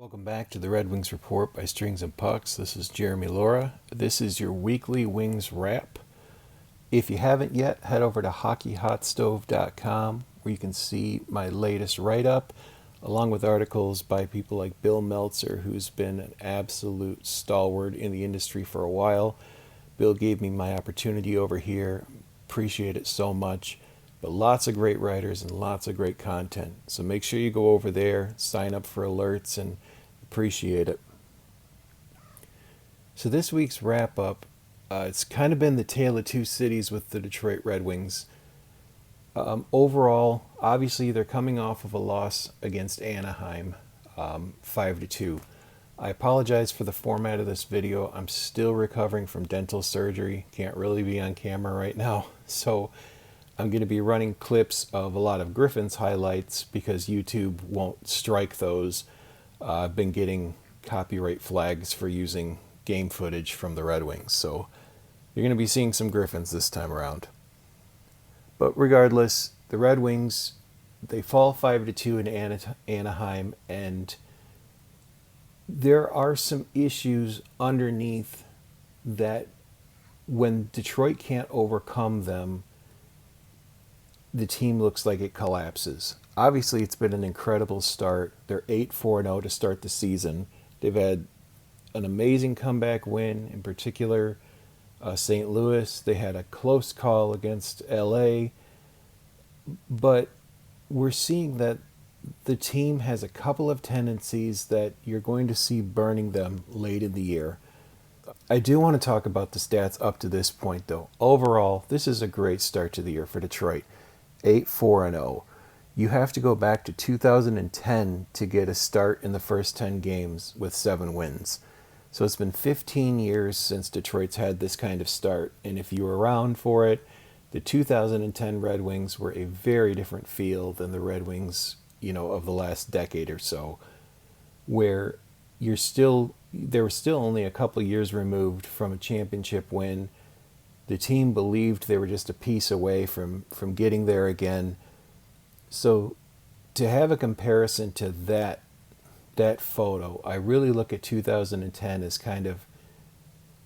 Welcome back to the Red Wings Report by Strings and Pucks. This is Jeremy Laura. This is your weekly Wings wrap. If you haven't yet, head over to hockeyhotstove.com where you can see my latest write-up along with articles by people like Bill Meltzer, who's been an absolute stalwart in the industry for a while. Bill gave me my opportunity over here. Appreciate it so much. But lots of great writers and lots of great content. So make sure you go over there, sign up for alerts, and appreciate it. So this week's wrap-up, it's kind of been the tale of two cities with the Detroit Red Wings. Overall, obviously they're coming off of a loss against Anaheim, 5-2. I apologize for the format of this video. I'm still recovering from dental surgery. Can't really be on camera right now. So I'm going to be running clips of a lot of Griffins highlights because YouTube won't strike those. I've been getting copyright flags for using game footage from the Red Wings. So you're going to be seeing some Griffins this time around. But regardless, the Red Wings, they fall 5-2 in Anaheim, and there are some issues underneath that when Detroit can't overcome them, the team looks like it collapses. Obviously, it's been an incredible start. They're 8-4-0 to start the season. They've had an amazing comeback win, in particular St. Louis. They had a close call against LA. But we're seeing that the team has a couple of tendencies that you're going to see burning them late in the year. I do want to talk about the stats up to this point, though. Overall, this is a great start to the year for Detroit. 8-4-0. You have to go back to 2010 to get a start in the first 10 games with 7 wins. So it's been 15 years since Detroit's had this kind of start. And if you were around for it, the 2010 Red Wings were a very different feel than the Red Wings, of the last decade or so, where they were still only a couple years removed from a championship win. The team believed they were just a piece away from getting there again. So to have a comparison to that photo, I really look at 2010 as kind of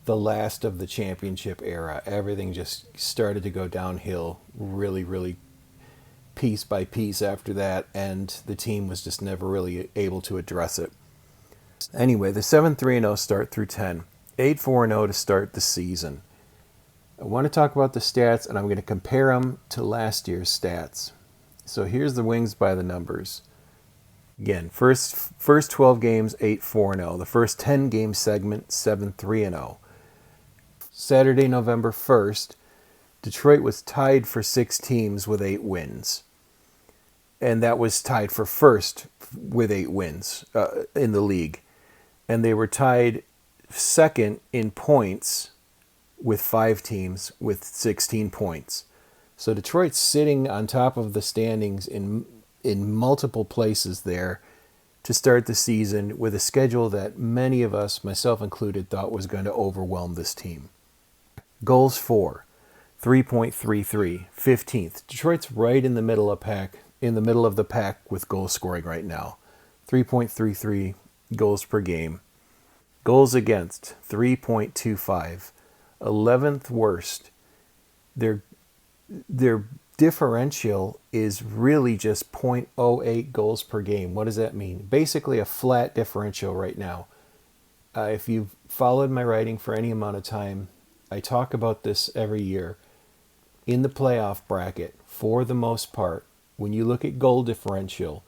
the last of the championship era. Everything just started to go downhill really, really piece by piece after that, and the team was just never really able to address it. Anyway, the 7-3-0 start through 10, 8-4-0 to start the season. I want to talk about the stats, and I'm going to compare them to last year's stats. So here's the Wings by the numbers. Again, first 12 games, 8-4-0. The first 10 game segment, 7-3-0. Saturday, November 1st, Detroit was tied for 6 teams with 8 wins. And that was tied for first with 8 wins in the league. And they were tied second in points with 5 teams with 16 points. So Detroit's sitting on top of the standings in multiple places there to start the season with a schedule that many of us, myself included, thought was going to overwhelm this team. Goals for, 3.33, 15th. Detroit's right in the middle of the pack with goal scoring right now. 3.33 goals per game. Goals against, 3.25. 11th worst. Their differential is really just 0.08 goals per game. What does that mean? Basically a flat differential right now. If you've followed my writing for any amount of time, I talk about this every year. In the playoff bracket, for the most part, when you look at goal differential,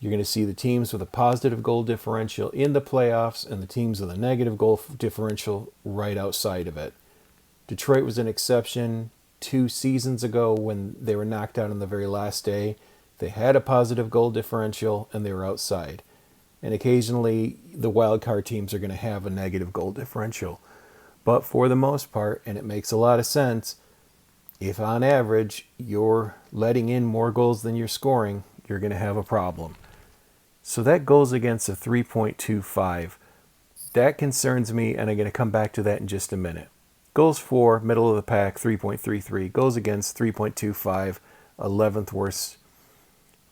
you're going to see the teams with a positive goal differential in the playoffs and the teams with a negative goal differential right outside of it. Detroit was an exception 2 seasons ago when they were knocked out on the very last day. They had a positive goal differential and they were outside. And occasionally the wild card teams are going to have a negative goal differential. But for the most part, and it makes a lot of sense, if on average you're letting in more goals than you're scoring, you're going to have a problem. So that goals against a 3.25. That concerns me, and I'm going to come back to that in just a minute. Goals for, middle of the pack, 3.33. Goals against, 3.25, 11th worst.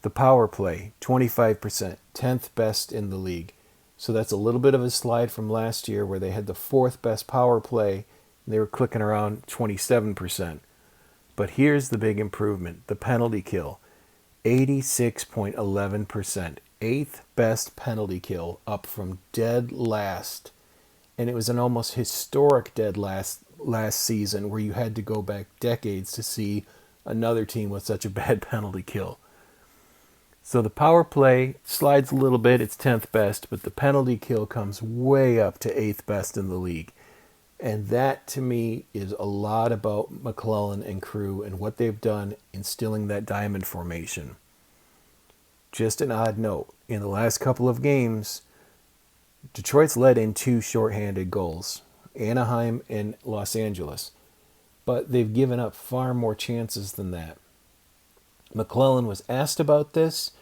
The power play, 25%, 10th best in the league. So that's a little bit of a slide from last year where they had the fourth best power play and they were clicking around 27%. But here's the big improvement, the penalty kill, 86.11%, eighth best penalty kill, up from dead last. And it was an almost historic dead last season where you had to go back decades to see another team with such a bad penalty kill. So the power play slides a little bit, it's 10th best, but the penalty kill comes way up to 8th best in the league. And that, to me, is a lot about McClellan and crew and what they've done instilling that diamond formation. Just an odd note, in the last couple of games, Detroit's let in 2 shorthanded goals, Anaheim and Los Angeles. But they've given up far more chances than that. McClellan was asked about this,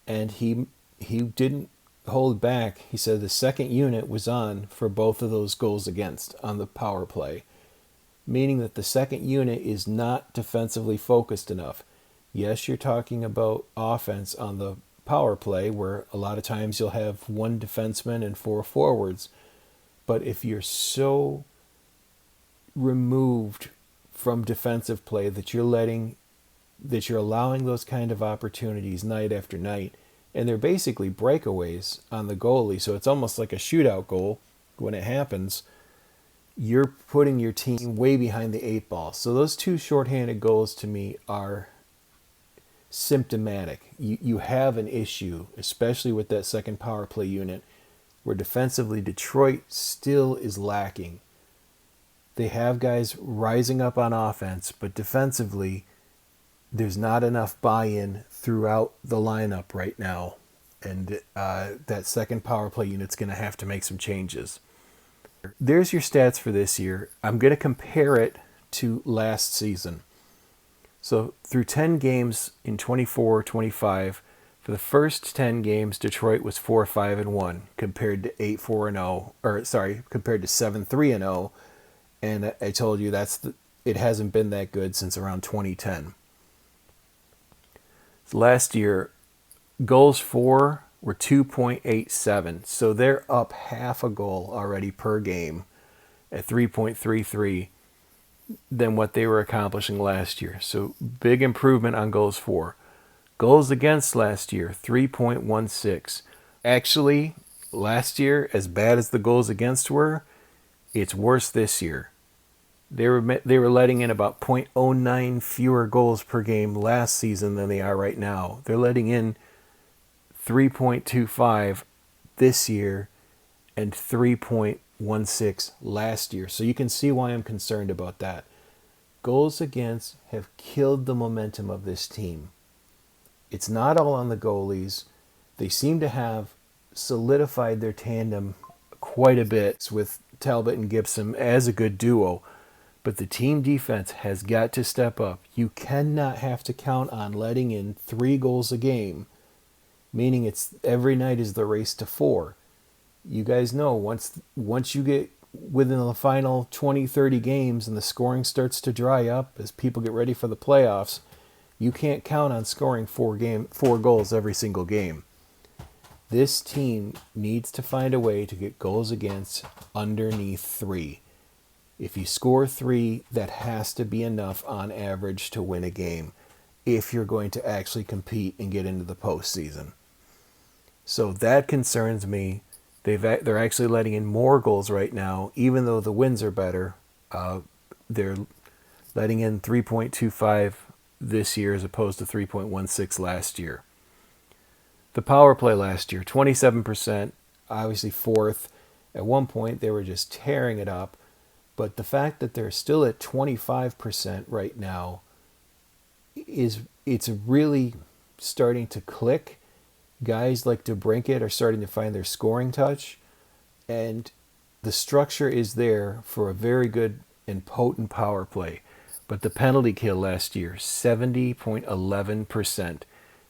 and he didn't hold back. He said the second unit was on for both of those goals against on the power play, meaning that the second unit is not defensively focused enough. Yes, you're talking about offense on the power play where a lot of times you'll have 1 defenseman and 4 forwards, but if you're so removed from defensive play that you're allowing those kind of opportunities night after night, and they're basically breakaways on the goalie, so it's almost like a shootout goal when it happens, you're putting your team way behind the 8 ball. So those 2 shorthanded goals to me are symptomatic. You have an issue, especially with that second power play unit, where defensively Detroit still is lacking. They have guys rising up on offense, but defensively there's not enough buy-in throughout the lineup right now. And that second power play unit's going to have to make some changes. There's your stats for this year. I'm going to compare it to last season. So through 10 games in 24-25, for the first 10 games, Detroit was 4-5-1 compared to 8-4-0, compared to 7-3-0. And I told you it hasn't been that good since around 2010. Last year, goals for were 2.87, so they're up half a goal already per game at 3.33 than what they were accomplishing last year. So big improvement on goals for. Goals against last year, 3.16. Actually, last year, as bad as the goals against were, it's worse this year. They were letting in about 0.09 fewer goals per game last season than they are right now. They're letting in 3.25 this year and 3.16 last year. So you can see why I'm concerned about that. Goals against have killed the momentum of this team. It's not all on the goalies. They seem to have solidified their tandem quite a bit with Talbot and Gibson as a good duo. But the team defense has got to step up. You cannot have to count on letting in 3 goals a game, meaning it's every night is the race to 4. You guys know once you get within the final 20, 30 games and the scoring starts to dry up as people get ready for the playoffs, you can't count on scoring 4 goals every single game. This team needs to find a way to get goals against underneath 3. If you score 3, that has to be enough on average to win a game if you're going to actually compete and get into the postseason. So that concerns me. They're actually letting in more goals right now, even though the wins are better. They're letting in 3.25 this year as opposed to 3.16 last year. The power play last year, 27%, obviously 4th. At one point, they were just tearing it up. But the fact that they're still at 25% right now it's really starting to click. Guys like DeBrincat are starting to find their scoring touch, and the structure is there for a very good and potent power play. But the penalty kill last year, 70.11%,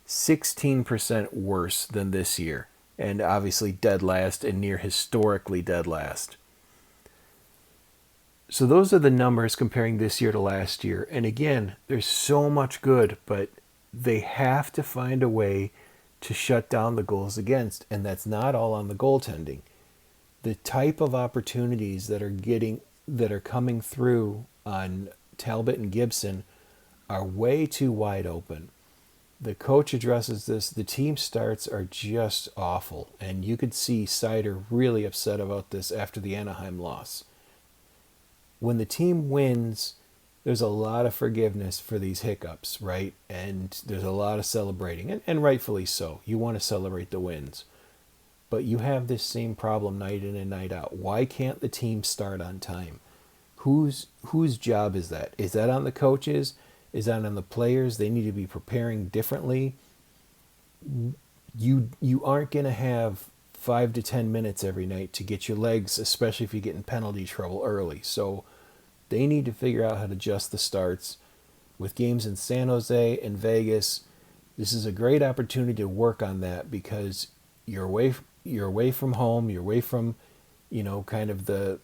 16% worse than this year, and obviously dead last and near historically dead last. So those are the numbers comparing this year to last year. And again, there's so much good, but they have to find a way to shut down the goals against, and that's not all on the goaltending. The type of opportunities that are coming through on Talbot and Gibson are way too wide open. The coach addresses this. The team starts are just awful, and you could see Seider really upset about this after the Anaheim loss. When the team wins, there's a lot of forgiveness for these hiccups, right? And there's a lot of celebrating, and rightfully so. You want to celebrate the wins. But you have this same problem night in and night out. Why can't the team start on time? Whose job is that? Is that on the coaches? Is that on the players? They need to be preparing differently. You aren't going to have 5 to 10 minutes every night to get your legs, especially if you get in penalty trouble early. So they need to figure out how to adjust the starts. With games in San Jose and Vegas, this is a great opportunity to work on that, because you're away from home, you're away from, kind of the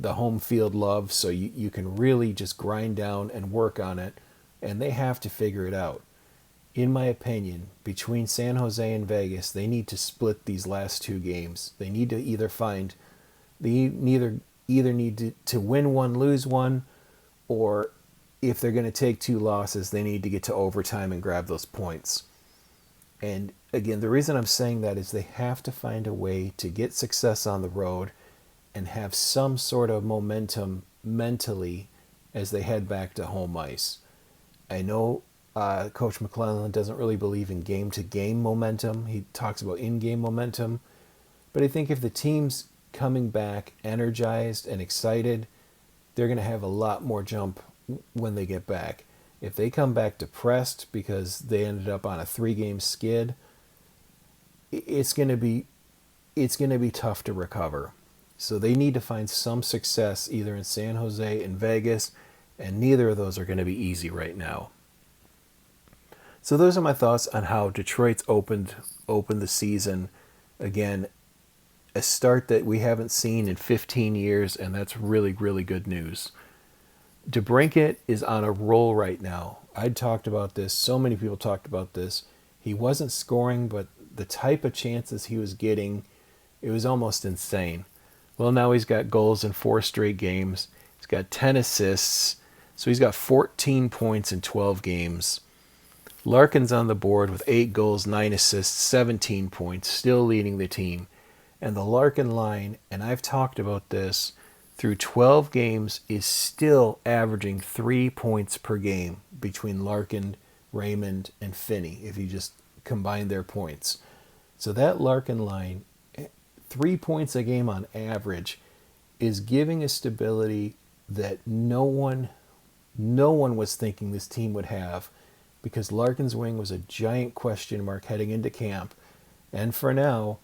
home field love, so you can really just grind down and work on it, and they have to figure it out. In my opinion, between San Jose and Vegas, they need to split these last 2 games. They need to either need to win one, lose one, or if they're going to take 2 losses, they need to get to overtime and grab those points. And again, the reason I'm saying that is they have to find a way to get success on the road and have some sort of momentum mentally as they head back to home ice. I know Coach McClellan doesn't really believe in game-to-game momentum. He talks about in-game momentum. But I think if the team's coming back energized and excited, they're going to have a lot more jump when they get back. If they come back depressed because they ended up on a 3-game skid, it's going to be tough to recover. So they need to find some success either in San Jose and Vegas, and neither of those are going to be easy right now. So those are my thoughts on how Detroit's opened the season. Again, a start that we haven't seen in 15 years, and that's really, really good news. DeBrincat is on a roll right now. I'd talked about this. So many people talked about this. He wasn't scoring, but the type of chances he was getting, it was almost insane. Well, now he's got goals in 4 straight games. He's got 10 assists. So he's got 14 points in 12 games. Larkin's on the board with 8 goals, 9 assists, 17 points, still leading the team. And the Larkin line, and I've talked about this, through 12 games is still averaging 3 points per game between Larkin, Raymond, and Finney, if you just combine their points. So that Larkin line, 3 points a game on average, is giving a stability that no one was thinking this team would have, because Larkin's wing was a giant question mark heading into camp. And for now,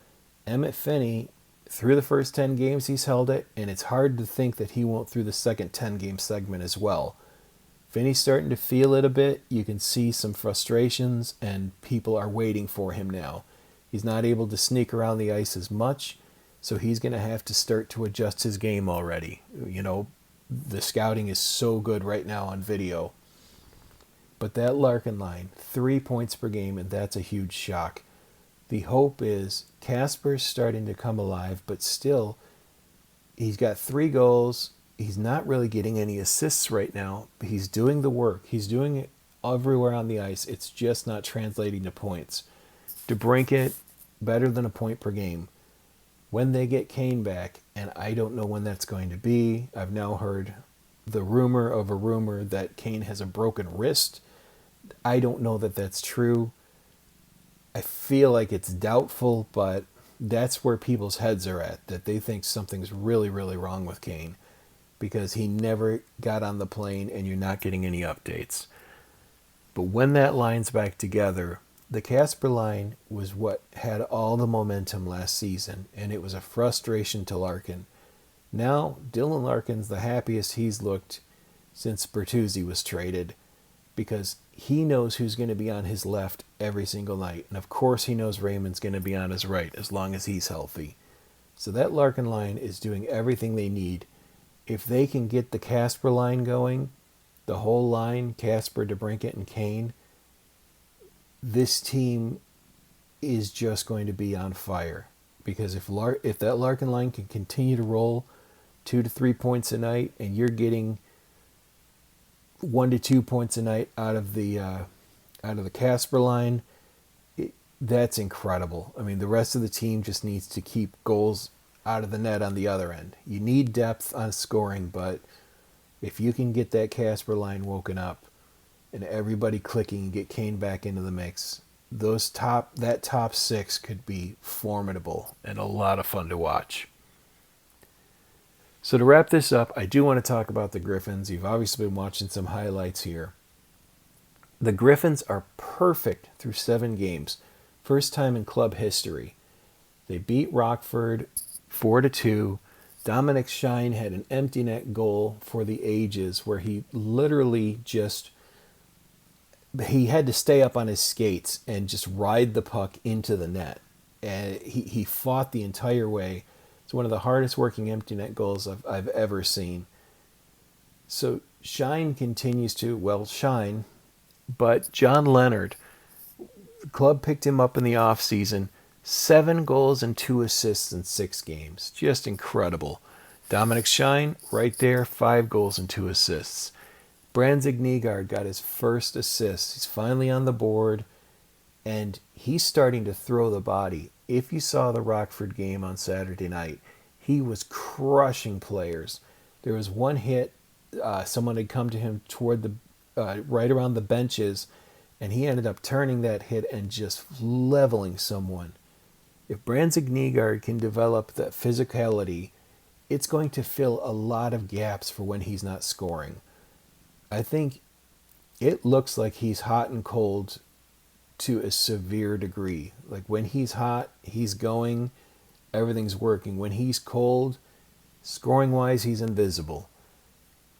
Emmett Finney, through the first 10 games, he's held it, and it's hard to think that he won't through the second 10-game segment as well. Finney's starting to feel it a bit. You can see some frustrations, and people are waiting for him now. He's not able to sneak around the ice as much, so he's going to have to start to adjust his game already. The scouting is so good right now on video. But that Larkin line, 3 points per game, and that's a huge shock. The hope is Kasper's starting to come alive, but still, he's got 3 goals. He's not really getting any assists right now. But he's doing the work. He's doing it everywhere on the ice. It's just not translating to points. DeBrincat, better than a point per game. When they get Kane back, and I don't know when that's going to be, I've now heard the rumor of a rumor that Kane has a broken wrist. I don't know that that's true. I feel like it's doubtful, but that's where people's heads are at, that they think something's really, really wrong with Kane because he never got on the plane and you're not getting any updates. But when that line's back together, the Kasper line was what had all the momentum last season, and it was a frustration to Larkin. Now, Dylan Larkin's the happiest he's looked since Bertuzzi was traded, because he knows who's going to be on his left every single night. And of course he knows Raymond's going to be on his right as long as he's healthy. So that Larkin line is doing everything they need. If they can get the Kasper line going, the whole line, Kasper, DeBrincat, and Kane, this team is just going to be on fire. Because if that Larkin line can continue to roll 2 to 3 points a night, and you're getting 1 to 2 points a night out of the Casper line, that's incredible. I mean, the rest of the team just needs to keep goals out of the net on the other end. You need depth on scoring, but if you can get that Casper line woken up and everybody clicking and get Kane back into the mix, that top six could be formidable and a lot of fun to watch. So to wrap this up, I do want to talk about the Griffins. You've obviously been watching some highlights here. The Griffins are perfect through 7 games. First time in club history. They beat Rockford 4-2. Dominic Shine had an empty net goal for the ages where he literally he had to stay up on his skates and just ride the puck into the net. And he fought the entire way. It's one of the hardest working empty net goals I've ever seen. So Shine continues to, shine. But John Leonard, the club picked him up in the offseason. 7 goals and 2 assists in 6 games. Just incredible. Dominic Shine, right there, 5 goals and 2 assists. Brandsegg-Nygard got his first assist. He's finally on the board, and he's starting to throw the body. If you saw the Rockford game on Saturday night, he was crushing players. There was one hit. Someone had come to him toward the right around the benches, and he ended up turning that hit and just leveling someone. If Brandsegg-Nygard can develop that physicality, it's going to fill a lot of gaps for when he's not scoring. I think it looks like he's hot and cold to a severe degree. Like when he's hot, he's going, everything's working. When he's cold, scoring-wise, he's invisible.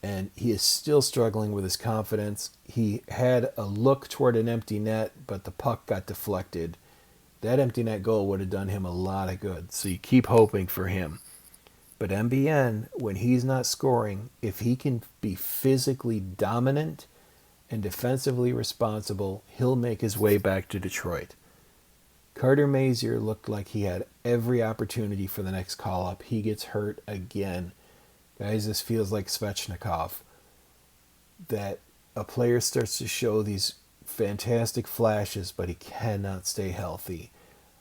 And he is still struggling with his confidence. He had a look toward an empty net, but the puck got deflected. That empty net goal would have done him a lot of good. So you keep hoping for him. But MBN, when he's not scoring, if he can be physically dominant and defensively responsible, he'll make his way back to Detroit. Carter Mazier looked like he had every opportunity for the next call-up. He gets hurt again. Guys, this feels like Svechnikov. That a player starts to show these fantastic flashes, but he cannot stay healthy.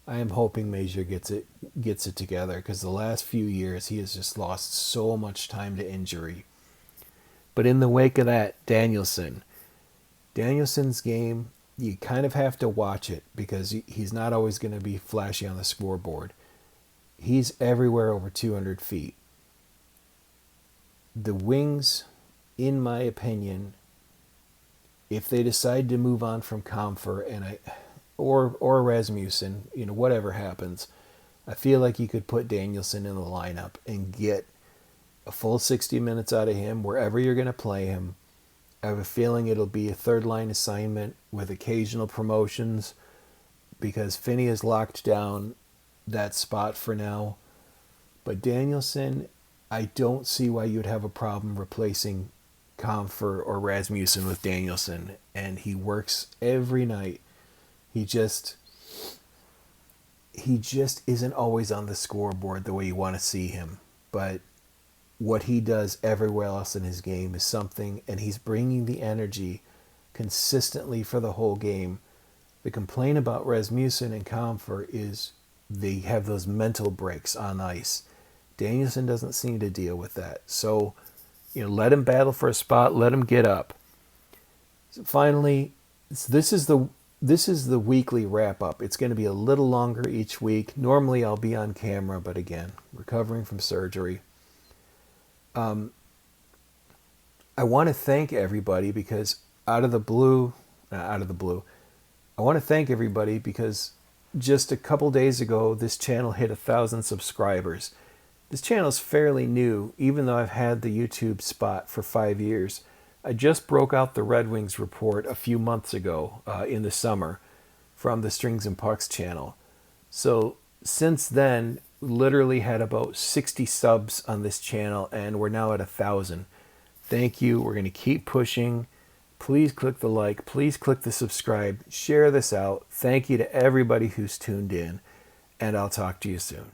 I am hoping Mazier gets it together, because the last few years he has just lost so much time to injury. But in the wake of that, Danielson's game, you kind of have to watch it because he's not always going to be flashy on the scoreboard. He's everywhere over 200 feet. The Wings, in my opinion, if they decide to move on from Comfer or Rasmussen, whatever happens, I feel like you could put Danielson in the lineup and get a full 60 minutes out of him wherever you're going to play him. I have a feeling it'll be a third-line assignment with occasional promotions because Finney has locked down that spot for now. But Danielson, I don't see why you'd have a problem replacing Comfer or Rasmussen with Danielson. And he works every night. He just isn't always on the scoreboard the way you want to see him. But what he does everywhere else in his game is something, and he's bringing the energy consistently for the whole game. The complaint about Rasmussen and Comfer is they have those mental breaks on ice. Danielson doesn't seem to deal with that. So, let him battle for a spot, let him get up. So finally, this is the weekly wrap-up. It's going to be a little longer each week. Normally I'll be on camera, but again, recovering from surgery. I want to thank everybody because I want to thank everybody because just a couple days ago, this channel hit 1,000 subscribers. This channel is fairly new, even though I've had the YouTube spot for 5 years. I just broke out the Red Wings report a few months ago in the summer from the Strings and Pucks channel. So since then, literally had about 60 subs on this channel, and we're now at 1,000. Thank you. We're going to keep pushing. Please click the like. Please click the subscribe. Share this out. Thank you to everybody who's tuned in, and I'll talk to you soon.